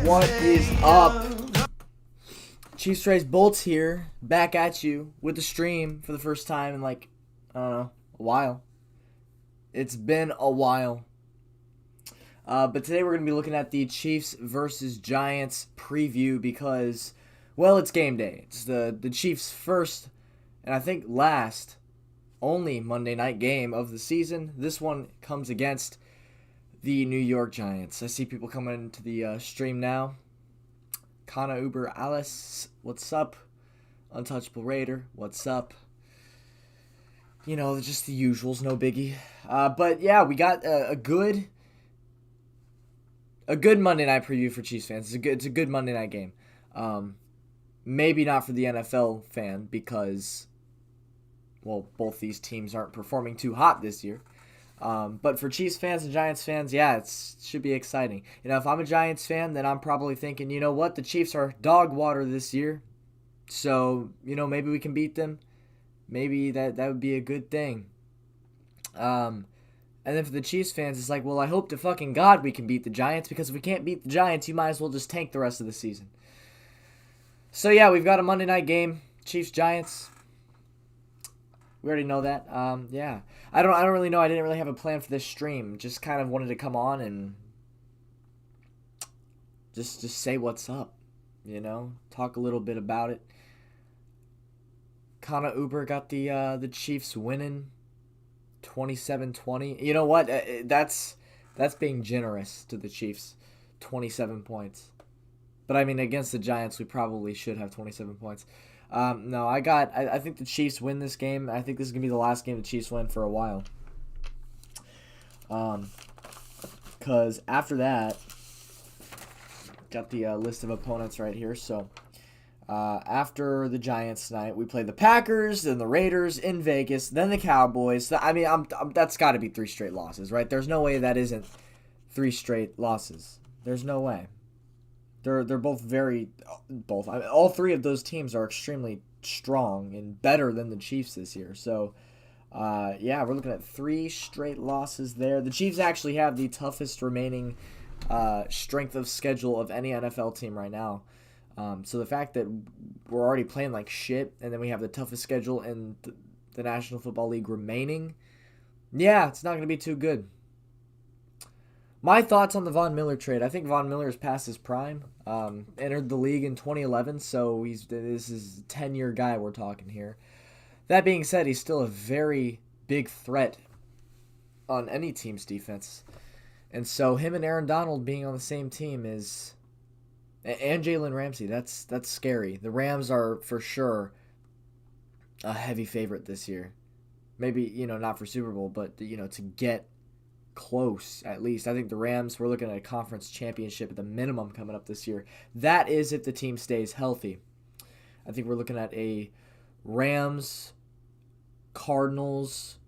What is up? ChiefsRaysBolts here, back at you with the stream for the first time in like, I don't know, a while. It's been a while. But today we're going to be looking at the Chiefs versus Giants preview because, well, it's game day. It's the Chiefs' first, and I think last, only Monday night game of the season. This one comes against the New York Giants. I see people coming into the stream now. Kana Uber Alice, what's up? Untouchable Raider, what's up? You know, just the usuals, no biggie. But yeah, we got a good Monday night preview for Chiefs fans. It's a good Monday night game. Maybe not for the NFL fan because, well, both these teams aren't performing too hot this year. But for Chiefs fans and Giants fans, yeah, it should be exciting. You know, if I'm a Giants fan, then I'm probably thinking, you know what, the Chiefs are dog water this year. So, you know, maybe we can beat them. Maybe that would be a good thing. And then for the Chiefs fans, it's like, well, I hope to fucking God we can beat the Giants, because if we can't beat the Giants, you might as well just tank the rest of the season. So, yeah, we've got a Monday night game, Chiefs-Giants. We already know that. Yeah. I don't really know. I didn't really have a plan for this stream. Just kind of wanted to come on and just say what's up, you know? Talk a little bit about it. Kana Uber got the Chiefs winning 27-20. You know what? That's being generous to the Chiefs. 27 points. But I mean, against the Giants, we probably should have 27 points. No, I think the Chiefs win this game. I think this is going to be the last game the Chiefs win for a while. Because after that, got the list of opponents right here. So, after the Giants tonight, we play the Packers, then the Raiders in Vegas, then the Cowboys. I mean, that's got to be 3 straight losses, right? There's no way that isn't 3 straight losses. There's no way. They're both all 3 of those teams are extremely strong and better than the Chiefs this year. So, yeah, we're looking at 3 straight losses there. The Chiefs actually have the toughest remaining strength of schedule of any NFL team right now. So the fact that we're already playing like shit, and then we have the toughest schedule in the National Football League remaining, yeah, it's not going to be too good. My thoughts on the Von Miller trade. I think Von Miller is past his prime. Entered the league in 2011, so this is a 10-year guy we're talking here. That being said, he's still a very big threat on any team's defense. And so him and Aaron Donald being on the same team is... And Jalen Ramsey, that's scary. The Rams are for sure a heavy favorite this year. Maybe, you know, not for Super Bowl, but, you know, to get close at least. I think the Rams, we're looking at a conference championship at the minimum coming up this year. That is if the team stays healthy. I think we're looking at a Rams, Cardinals,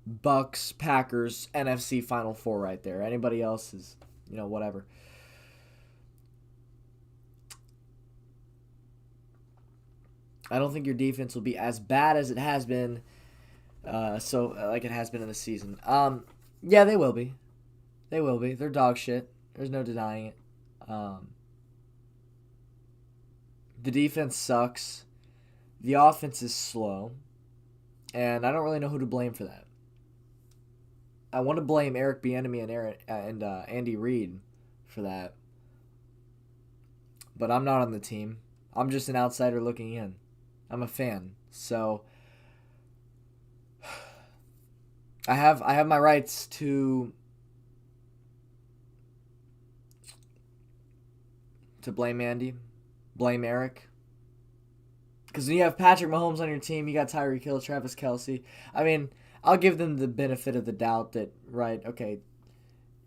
Bucks, Packers, NFC Final Four right there. Anybody else is, you know, whatever. I don't think your defense will be as bad as it has been, like it has been in the season. Yeah, they will be. They will be. They're dog shit. There's no denying it. The defense sucks. The offense is slow. And I don't really know who to blame for that. I want to blame Eric Bieniemy and Andy Reid for that. But I'm not on the team. I'm just an outsider looking in. I'm a fan. So I have my rights to blame Andy, blame Eric. Because when you have Patrick Mahomes on your team, you got Tyreek Hill, Travis Kelce. I mean, I'll give them the benefit of the doubt that, right, okay,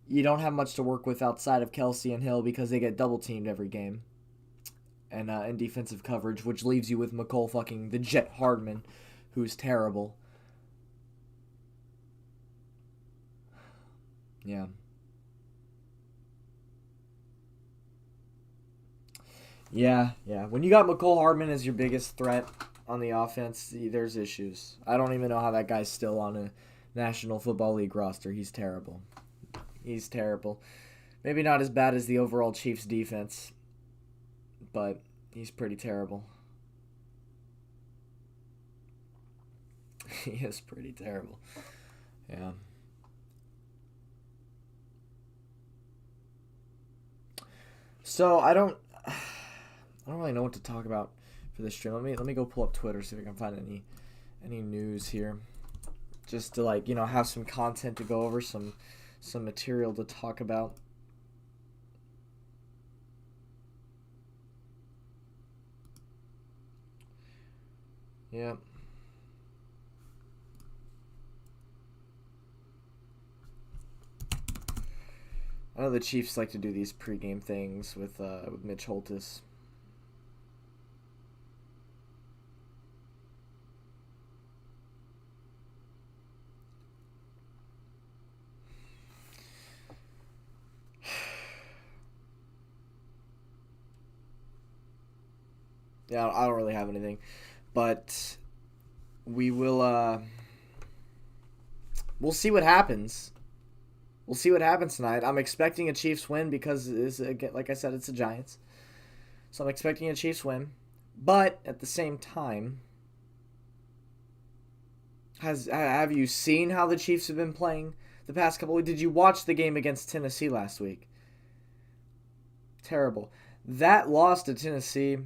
you don't have much to work with outside of Kelce and Hill because they get double-teamed every game. And in defensive coverage, which leaves you with McCole fucking the Jet Hardman, who's terrible. Yeah. Yeah. When you got McCole Hardman as your biggest threat on the offense, there's issues. I don't even know how that guy's still on a National Football League roster. He's terrible. Maybe not as bad as the overall Chiefs defense. but he's pretty terrible. He is pretty terrible. Yeah. So I don't really know what to talk about for this stream. Let me go pull up Twitter, see if I can find any news here, just to, like, you know, have some content to go over, some material to talk about. Yeah. I know the Chiefs like to do these pregame things with Mitch Holthus. Yeah, I don't really have anything, but we will. We'll see what happens. We'll see what happens tonight. I'm expecting a Chiefs win because, like I said, it's the Giants. So I'm expecting a Chiefs win. But at the same time, have you seen how the Chiefs have been playing the past couple weeks? Did you watch the game against Tennessee last week? Terrible. That loss to Tennessee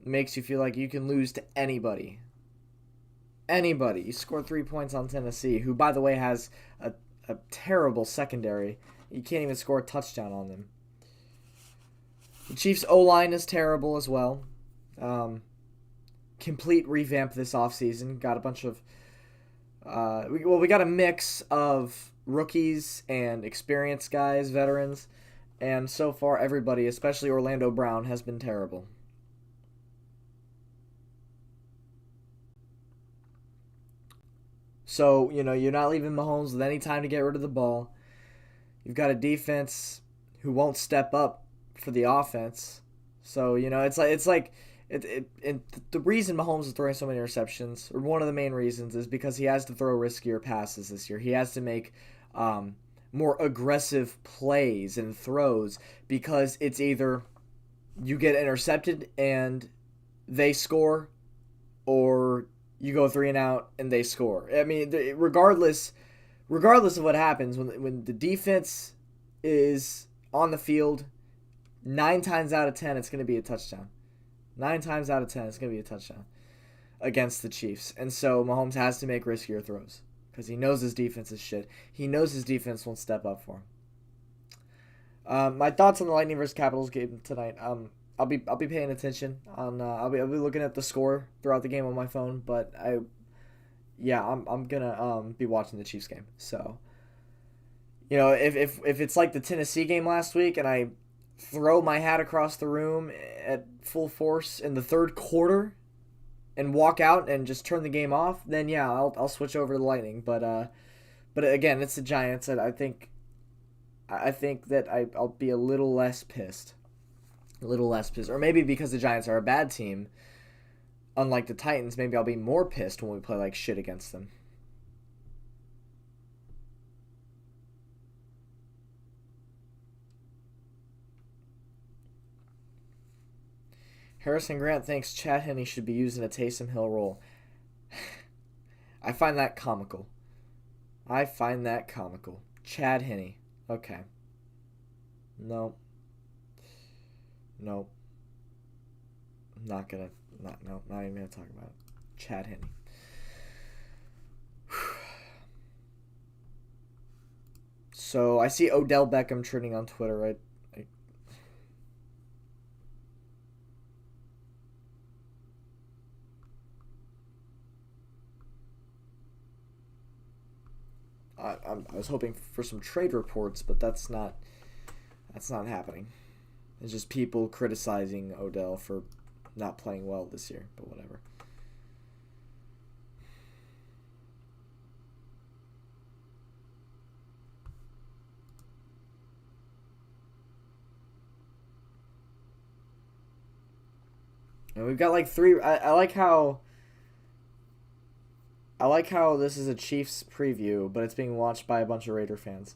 makes you feel like you can lose to anybody. Anybody. You scored 3 points on Tennessee, who, by the way, has a terrible secondary. You can't even score a touchdown on them. The Chiefs' O-line is terrible as well. Complete revamp this offseason. Got a bunch of... we got a mix of rookies and experienced guys, veterans. And so far, everybody, especially Orlando Brown, has been terrible. So, you know, you're not leaving Mahomes with any time to get rid of the ball. You've got a defense who won't step up for the offense. So, you know, it's like the reason Mahomes is throwing so many interceptions, or one of the main reasons, is because he has to throw riskier passes this year. He has to make more aggressive plays and throws, because it's either you get intercepted and they score, or you go 3 and out and they score. I mean, regardless of what happens, when the defense is on the field, 9 times out of 10 it's going to be a touchdown. 9 times out of 10 it's going to be a touchdown against the Chiefs. And so Mahomes has to make riskier throws because he knows his defense is shit. He knows his defense won't step up for him. My thoughts on the Lightning versus Capitals game tonight. I'll be paying attention on. I'll be looking at the score throughout the game on my phone, but I'm gonna be watching the Chiefs game. So, you know, if it's like the Tennessee game last week and I throw my hat across the room at full force in the third quarter and walk out and just turn the game off, then yeah, I'll switch over to the Lightning. But again, it's the Giants, and I think that I'll be a little less pissed. Or maybe because the Giants are a bad team, unlike the Titans, maybe I'll be more pissed when we play like shit against them. Harrison Grant thinks Chad Henne should be used in a Taysom Hill role. I find that comical. Chad Henne. Okay. No. I'm not even gonna talk about it. Chad Henne. So I see Odell Beckham trending on Twitter, right? I was hoping for some trade reports, but that's not happening. It's just people criticizing Odell for not playing well this year, but whatever. And we've got like 3. I like how this is a Chiefs preview, but it's being watched by a bunch of Raider fans.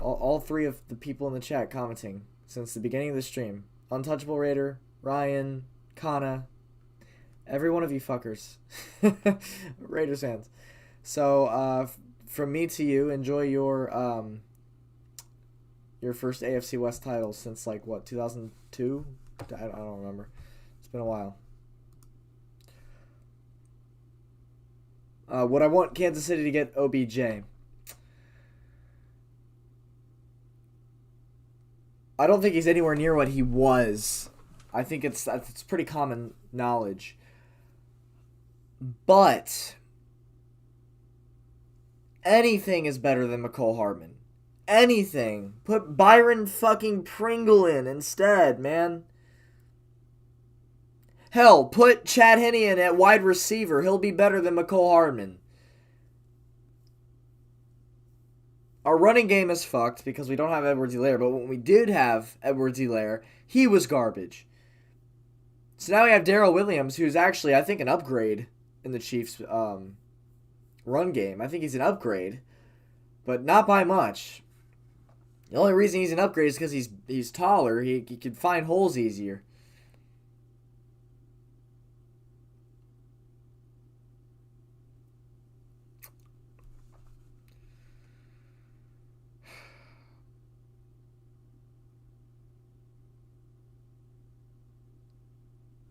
All 3 of the people in the chat commenting since the beginning of the stream. Untouchable Raider, Ryan, Kana, every one of you fuckers. Raiders fans. So, from me to you, enjoy your first AFC West title since, like, what, 2002? I don't remember. It's been a while. Would I want Kansas City to get OBJ? I don't think he's anywhere near what he was. I think it's pretty common knowledge. But anything is better than McCole Hardman. Anything. Put Byron fucking Pringle in instead, man. Hell, put Chad Henne in at wide receiver. He'll be better than McCole Hardman. Our running game is fucked because we don't have Edwards-Helaire, but when we did have Edwards-Helaire, he was garbage. So now we have Darrell Williams, who's actually, I think, an upgrade in the Chiefs' run game. I think he's an upgrade, but not by much. The only reason he's an upgrade is because he's taller. He can find holes easier.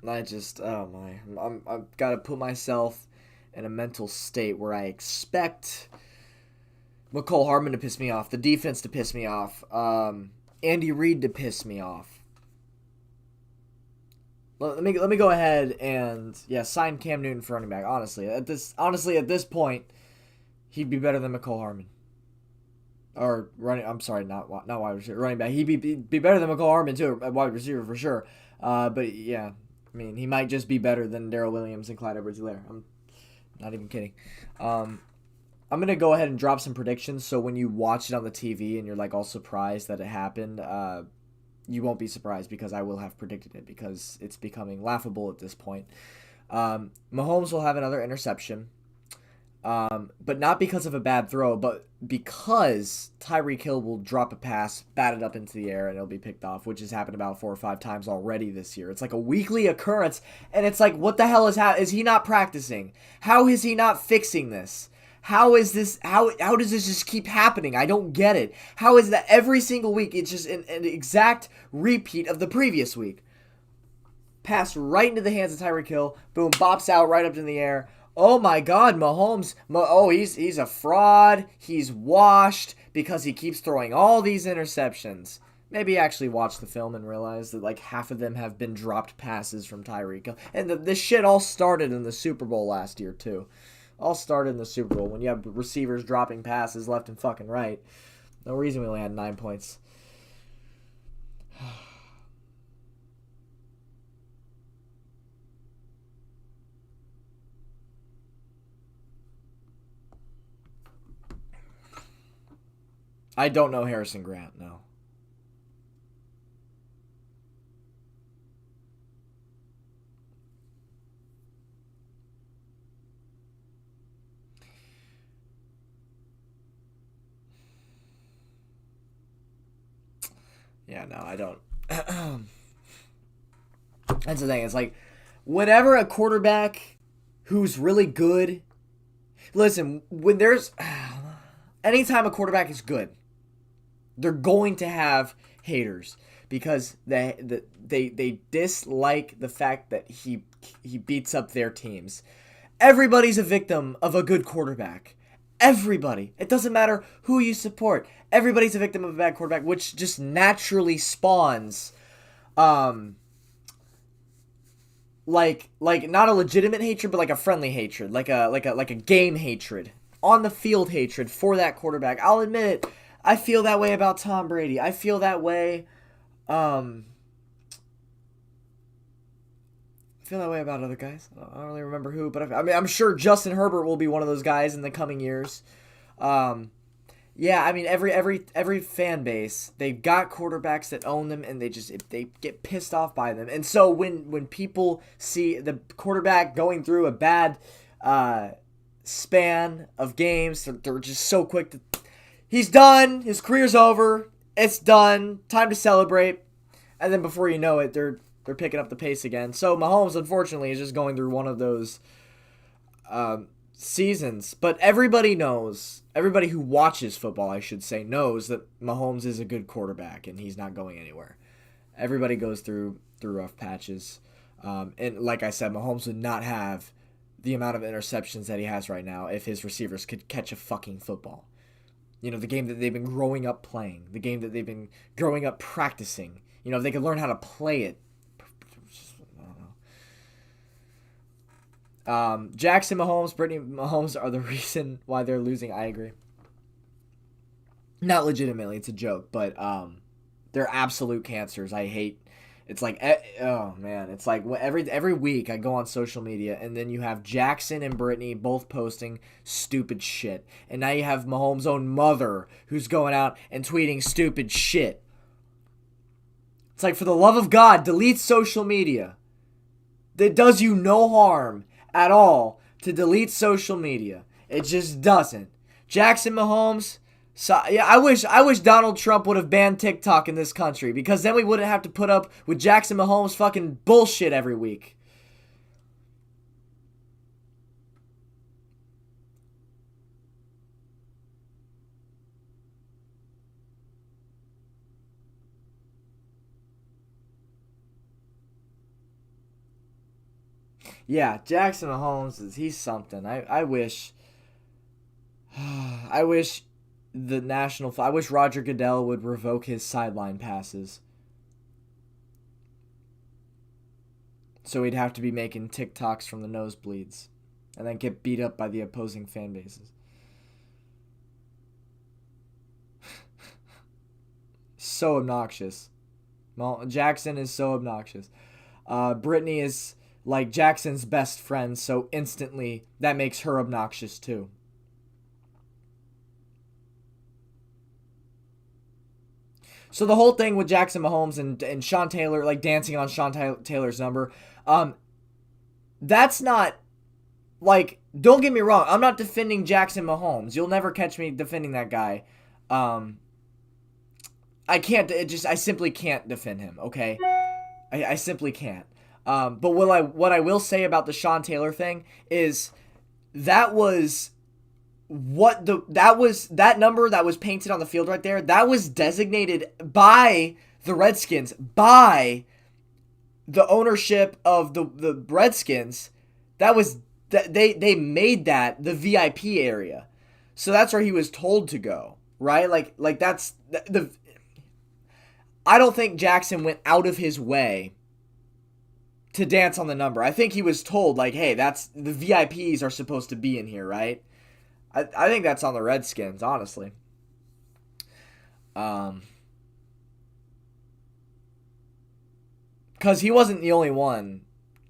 I've got to put myself in a mental state where I expect McCole Hardman to piss me off, the defense to piss me off, Andy Reid to piss me off. Let me go ahead and sign Cam Newton for running back. Honestly, at this point, he'd be better than McCole Hardman. Or running. I'm sorry, not wide receiver, running back. He'd be better than McCole Hardman too, at wide receiver for sure. But yeah. I mean, he might just be better than Darrell Williams and Clyde Edwards-Helaire. I'm not even kidding. I'm going to go ahead and drop some predictions, so when you watch it on the TV and you're like all surprised that it happened, you won't be surprised because I will have predicted it because it's becoming laughable at this point. Mahomes will have another interception, but not because of a bad throw, but because Tyreek Hill will drop a pass, bat it up into the air, and it'll be picked off, which has happened about 4 or 5 times already this year. It's like a weekly occurrence, and it's like, what the hell is he not practicing? How is he not fixing this? How is this? How does this just keep happening? I don't get it. How is that every single week? It's just an exact repeat of the previous week. Pass right into the hands of Tyreek Hill. Boom, bops out right up in the air. Oh my God, Mahomes! He's a fraud. He's washed because he keeps throwing all these interceptions. Maybe actually watch the film and realize that like half of them have been dropped passes from Tyreek Hill. And this shit all started in the Super Bowl last year too. All started in the Super Bowl when you have receivers dropping passes left and fucking right. No reason we only had 9 points. I don't know Harrison Grant, no. Yeah, no, I don't. That's the thing. It's like, whenever a quarterback who's really good... Listen, when there's... Anytime a quarterback is good, they're going to have haters because they dislike the fact that he beats up their teams. Everybody's a victim of a good quarterback. Everybody. It doesn't matter who you support. Everybody's a victim of a bad quarterback, which just naturally spawns like not a legitimate hatred, but like a friendly hatred, like a game hatred. On the field hatred for that quarterback. I'll admit it. I feel that way about Tom Brady. I feel that way. I feel that way about other guys. I don't really remember who, but I'm sure Justin Herbert will be one of those guys in the coming years. Yeah, I mean every fan base, they've got quarterbacks that own them, and they get pissed off by them. And so when people see the quarterback going through a bad span of games, they're just so quick to... He's done. His career's over. It's done. Time to celebrate. And then before you know it, they're picking up the pace again. So Mahomes, unfortunately, is just going through one of those seasons. But everybody knows, everybody who watches football, I should say, knows that Mahomes is a good quarterback and he's not going anywhere. Everybody goes through rough patches. And like I said, Mahomes would not have the amount of interceptions that he has right now if his receivers could catch a fucking football. You know, the game that they've been growing up playing, the game that they've been growing up practicing. You know, if they could learn how to play it. I don't know. Jackson Mahomes, Brittany Mahomes are the reason why they're losing. I agree. Not legitimately, it's a joke, but they're absolute cancers. I hate. It's like, oh man, it's like every week I go on social media and then you have Jackson and Brittany both posting stupid shit, and now you have Mahomes' own mother who's going out and tweeting stupid shit. It's like, for the love of God, delete social media. It does you no harm at all to delete social media. It just doesn't. Jackson Mahomes. So, yeah, I wish Donald Trump would have banned TikTok in this country, because then we wouldn't have to put up with Jackson Mahomes fucking bullshit every week. Yeah, Jackson Mahomes he's something. I wish I wish I wish Roger Goodell would revoke his sideline passes. So he'd have to be making TikToks from the nosebleeds and then get beat up by the opposing fan bases. So obnoxious. Well, Jackson is so obnoxious. Brittany is like Jackson's best friend, so instantly that makes her obnoxious too. So the whole thing with Jackson Mahomes and Sean Taylor, like dancing on Sean Taylor's number, that's not, like, don't get me wrong, I'm not defending Jackson Mahomes. You'll never catch me defending that guy. I can't. I simply can't defend him. Okay, I simply can't. But what I will say about the Sean Taylor thing is that was that number that was painted on the field right there. That was designated by the Redskins, by the ownership of the Redskins. That was they made that the VIP area, so that's where he was told to go. Right, like that's the. I don't think Jackson went out of his way to dance on the number. I think he was told, like, hey, that's the VIPs are supposed to be in here, right? I think that's on the Redskins, honestly. Because he wasn't the only one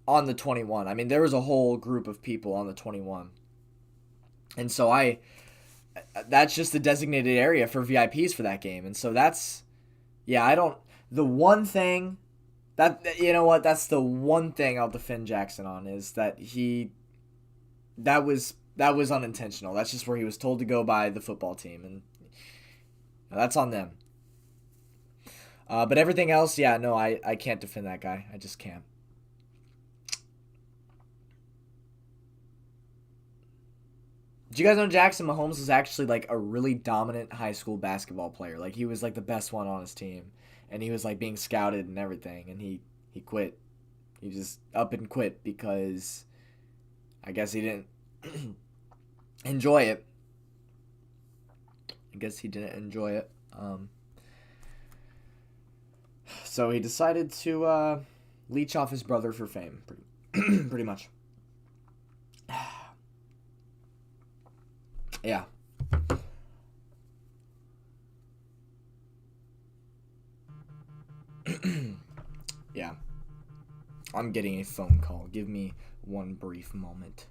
on the 21. I mean, there was a whole group of people on the 21. And so that's just the designated area for VIPs for that game. And so that's, yeah, the one thing you know what, that's the one thing I'll defend Jackson on, is that that was unintentional. That's just where he was told to go by the football team, and that's on them. But everything else, yeah, no, I can't defend that guy. I just can't. Did you guys know Jackson Mahomes was actually like a really dominant high school basketball player? Like, he was like the best one on his team, and he was like being scouted and everything, and he quit. He just up and quit because I guess he didn't enjoy it. So he decided to leech off his brother for fame, pretty much. Yeah. Yeah. I'm getting a phone call. Give me one brief moment.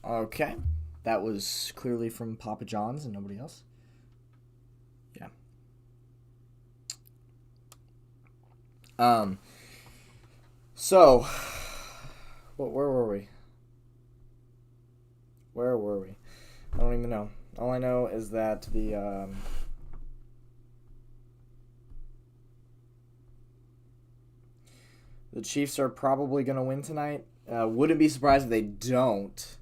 Okay. That was clearly from Papa John's and nobody else. Yeah. So, where were we? Where were we? I don't even know. All I know is that the Chiefs are probably going to win tonight. Wouldn't be surprised if they don't.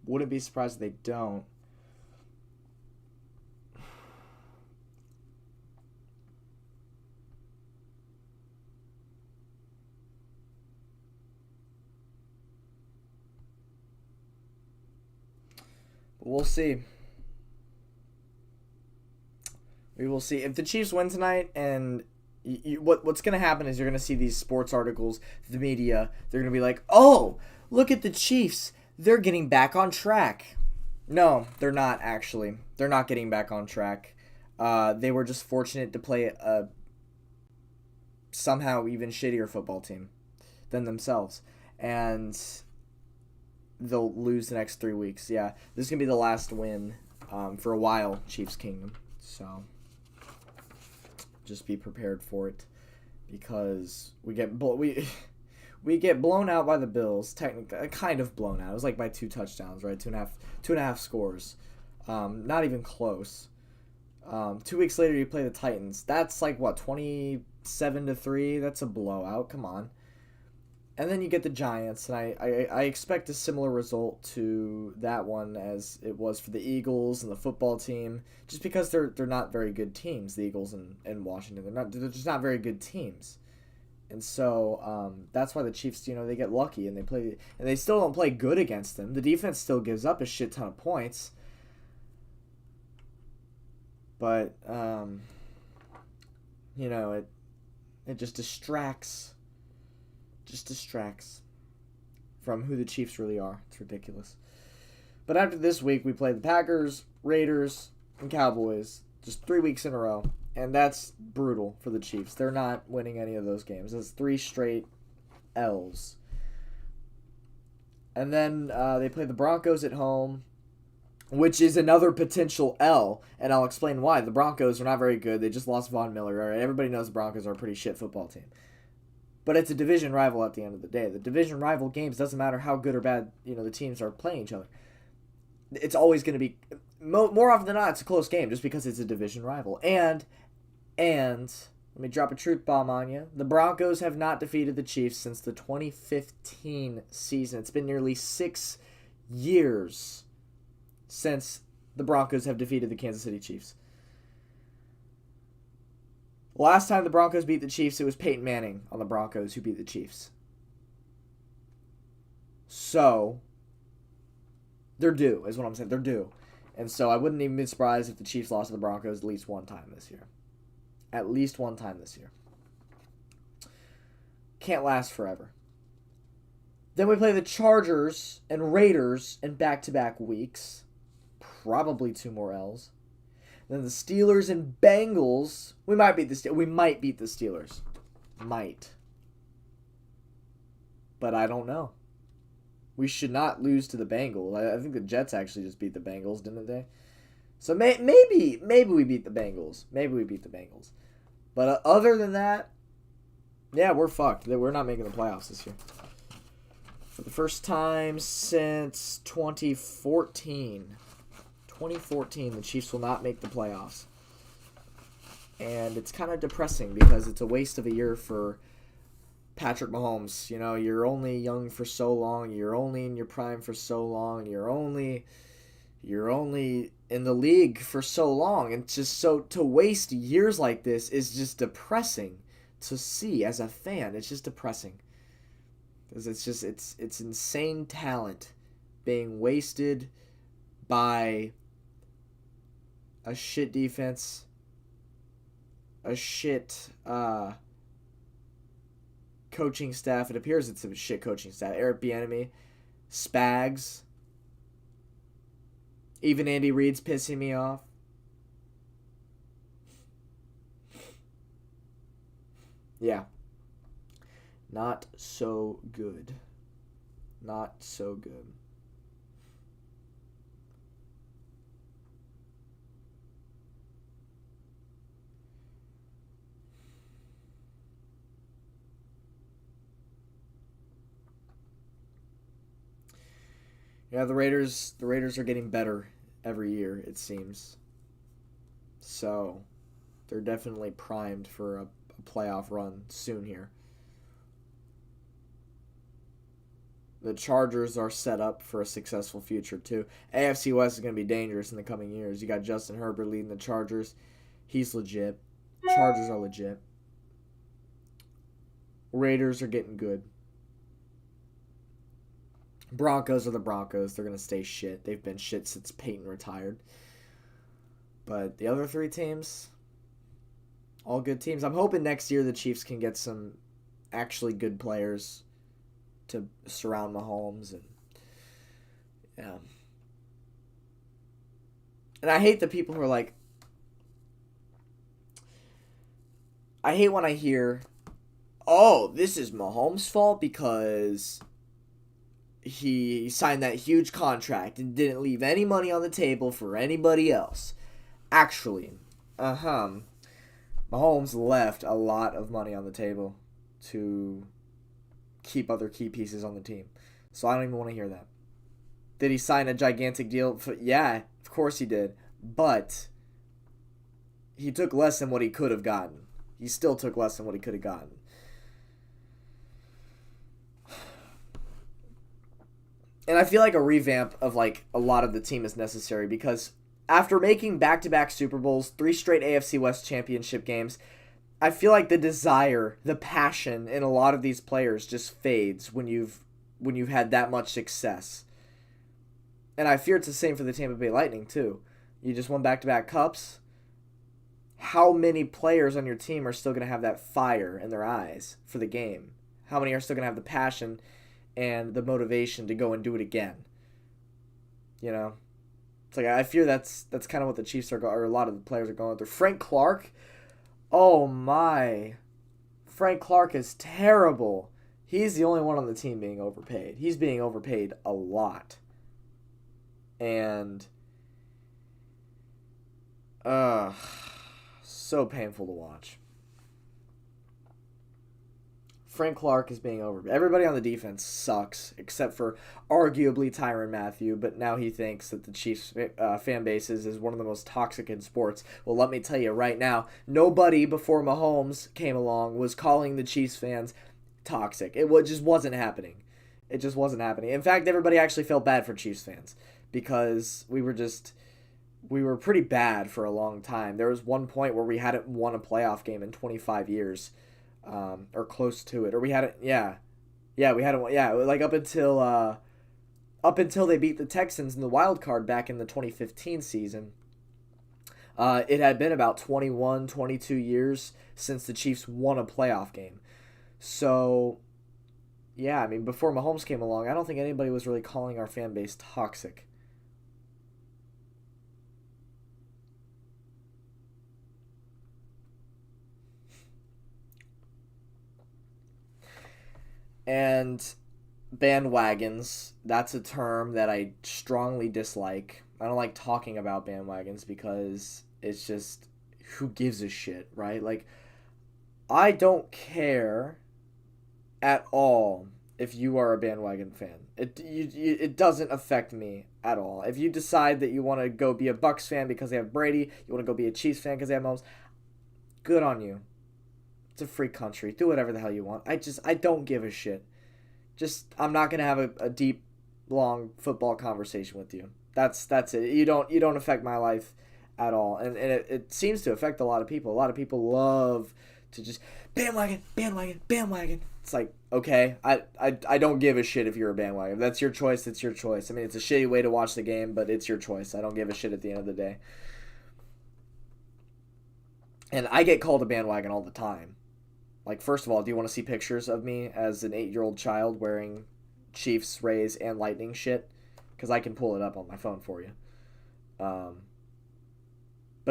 Wouldn't be surprised if they don't. But we'll see. We will see. If the Chiefs win tonight, and what's going to happen is you're going to see these sports articles, the media, they're going to be like, oh, look at the Chiefs. They're getting back on track. No, they're not actually. They're not getting back on track. They were just fortunate to play a somehow even shittier football team than themselves. And they'll lose the next 3 weeks. Yeah, this is going to be the last win for a while, Chiefs Kingdom. So just be prepared for it, because we get blown out by the Bills. Technically, kind of blown out. It was like by 2 touchdowns, right? Two and a half scores. Not even close. 2 weeks later, you play the Titans. That's like what, 27-3. That's a blowout. Come on. And then you get the Giants, and I expect a similar result to that one as it was for the Eagles and the football team, just because they're not very good teams. The Eagles and Washington, they're just not very good teams, and so that's why the Chiefs, they get lucky and they still don't play good against them. The defense still gives up a shit ton of points, but it just distracts. From who the Chiefs really are. It's ridiculous. But after this week, we play the Packers, Raiders, and Cowboys. Just 3 weeks in a row. And that's brutal for the Chiefs. They're not winning any of those games. That's 3 straight L's. And then they play the Broncos at home, which is another potential L. And I'll explain why. The Broncos are not very good. They just lost Von Miller. Right? Everybody knows the Broncos are a pretty shit football team. But it's a division rival at the end of the day. The division rival games, doesn't matter how good or bad the teams are playing each other. It's always going to be, more often than not, it's a close game just because it's a division rival. And let me drop a truth bomb on you. The Broncos have not defeated the Chiefs since the 2015 season. It's been nearly 6 years since the Broncos have defeated the Kansas City Chiefs. Last time the Broncos beat the Chiefs, it was Peyton Manning on the Broncos who beat the Chiefs. So, they're due, is what I'm saying. They're due. And so I wouldn't even be surprised if the Chiefs lost to the Broncos at least one time this year. At least one time this year. Can't last forever. Then we play the Chargers and Raiders in back-to-back weeks. Probably 2 more L's. Then the Steelers and Bengals. We might beat the Steelers. Might. But I don't know. We should not lose to the Bengals. I think the Jets actually just beat the Bengals, didn't they? So maybe we beat the Bengals. But other than that, yeah, we're fucked. We're not making the playoffs this year. For the first time since 2014. 2014, the Chiefs will not make the playoffs. And it's kind of depressing because it's a waste of a year for Patrick Mahomes. You're only young for so long. You're only in your prime for so long. You're only in the league for so long. And just so to waste years like this is just depressing to see as a fan. It's just depressing. Because it's insane talent being wasted by a shit defense, a shit coaching staff. It appears it's a shit coaching staff. Eric Bieniemy, Spags. Even Andy Reid's pissing me off. Yeah. Not so good. Not so good. Yeah, the Raiders are getting better every year, it seems. So they're definitely primed for a playoff run soon here. The Chargers are set up for a successful future too. AFC West is going to be dangerous in the coming years. You got Justin Herbert leading the Chargers. He's legit. Chargers are legit. Raiders are getting good. Broncos are the Broncos. They're going to stay shit. They've been shit since Peyton retired. But the other three teams, all good teams. I'm hoping next year the Chiefs can get some actually good players to surround Mahomes. And yeah. And I hate the people who are like, I hate when I hear, oh, this is Mahomes' fault because he signed that huge contract and didn't leave any money on the table for anybody else. Actually, Mahomes left a lot of money on the table to keep other key pieces on the team. So I don't even want to hear that. Did he sign a gigantic deal? Yeah, of course he did. But he took less than what he could have gotten. He still took less than what he could have gotten. And I feel like a revamp of like a lot of the team is necessary because after making back-to-back Super Bowls, 3 straight AFC West championship games, I feel like the desire, the passion in a lot of these players just fades when you've had that much success. And I fear it's the same for the Tampa Bay Lightning too. You just won back-to-back cups. How many players on your team are still going to have that fire in their eyes for the game? How many are still going to have the passion and the motivation to go and do it again? You know? It's like I fear that's kind of what the Chiefs are or a lot of the players are going through. Frank Clark, oh my. Frank Clark is terrible. He's the only one on the team being overpaid. He's being overpaid a lot. And so painful to watch. Frank Clark is being overpaid. Everybody on the defense sucks, except for arguably Tyrann Mathieu, but now he thinks that the Chiefs fan base is one of the most toxic in sports. Well, let me tell you right now, nobody before Mahomes came along was calling the Chiefs fans toxic. It just wasn't happening. It just wasn't happening. In fact, everybody actually felt bad for Chiefs fans because we were pretty bad for a long time. There was one point where we hadn't won a playoff game in 25 years. Or close to it, or we had it. We had it. Yeah, like up until they beat the Texans in the wild card back in the 2015 season. It had been about 21, 22 years since the Chiefs won a playoff game. So, yeah, I mean, before Mahomes came along, I don't think anybody was really calling our fan base toxic. And bandwagons, that's a term that I strongly dislike. I don't like talking about bandwagons because it's just, who gives a shit, right? Like, I don't care at all if you are a bandwagon fan. It doesn't affect me at all. If you decide that you want to go be a Bucks fan because they have Brady, you want to go be a Chiefs fan because they have Mahomes, good on you. It's a free country. Do whatever the hell you want. I don't give a shit. I'm not gonna have a deep, long football conversation with you. That's it. You don't affect my life at all. And it seems to affect a lot of people. A lot of people love to just bandwagon. It's like, okay, I don't give a shit if you're a bandwagon. If that's your choice, it's your choice. I mean, it's a shitty way to watch the game, but it's your choice. I don't give a shit at the end of the day. And I get called a bandwagon all the time. Like, first of all, do you want to see pictures of me as an 8-year-old child wearing Chiefs, Rays, and Lightning shit? Because I can pull it up on my phone for you. But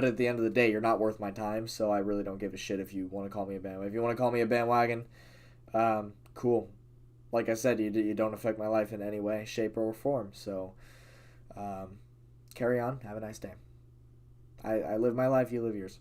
at the end of the day, you're not worth my time, so I really don't give a shit if you want to call me a bandwagon. If you want to call me a bandwagon, cool. like I said, you don't affect my life in any way, shape, or form. So, carry on. Have a nice day. I live my life. You live yours.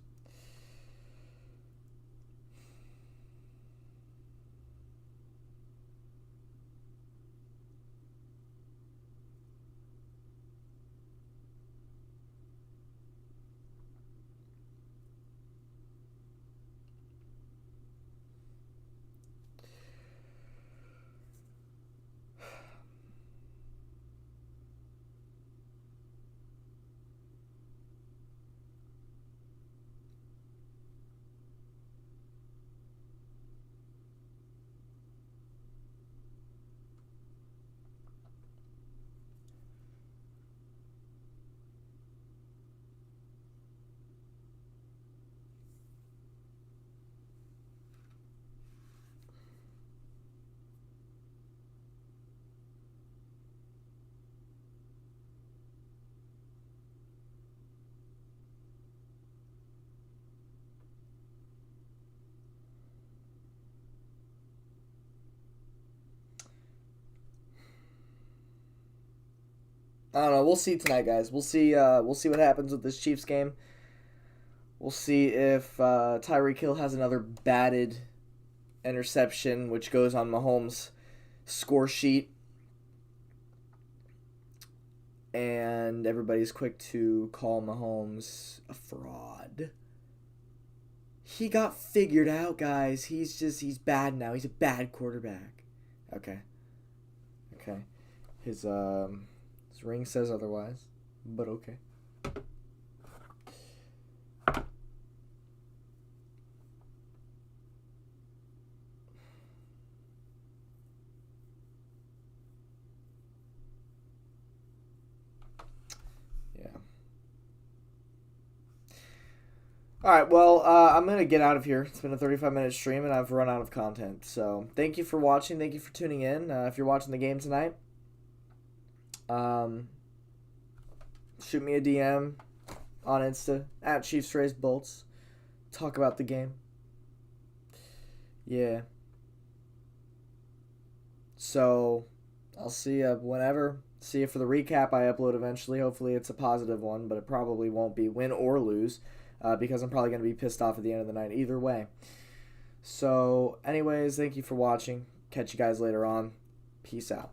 I don't know. We'll see tonight, guys. We'll see. We'll see what happens with this Chiefs game. We'll see if Tyreek Hill has another batted interception, which goes on Mahomes' score sheet, and everybody's quick to call Mahomes a fraud. He got figured out, guys. He's bad now. He's a bad quarterback. Okay. His ring says otherwise, but okay. Yeah. All right, well, I'm going to get out of here. It's been a 35-minute stream, and I've run out of content. So thank you for watching. Thank you for tuning in. If you're watching the game tonight, shoot me a DM on Insta, at ChiefsRaysBolts. Talk about the game. Yeah. So I'll see you whenever. See you for the recap I upload eventually. Hopefully it's a positive one, but it probably won't be, win or lose, because I'm probably going to be pissed off at the end of the night either way. So anyways, thank you for watching. Catch you guys later on. Peace out.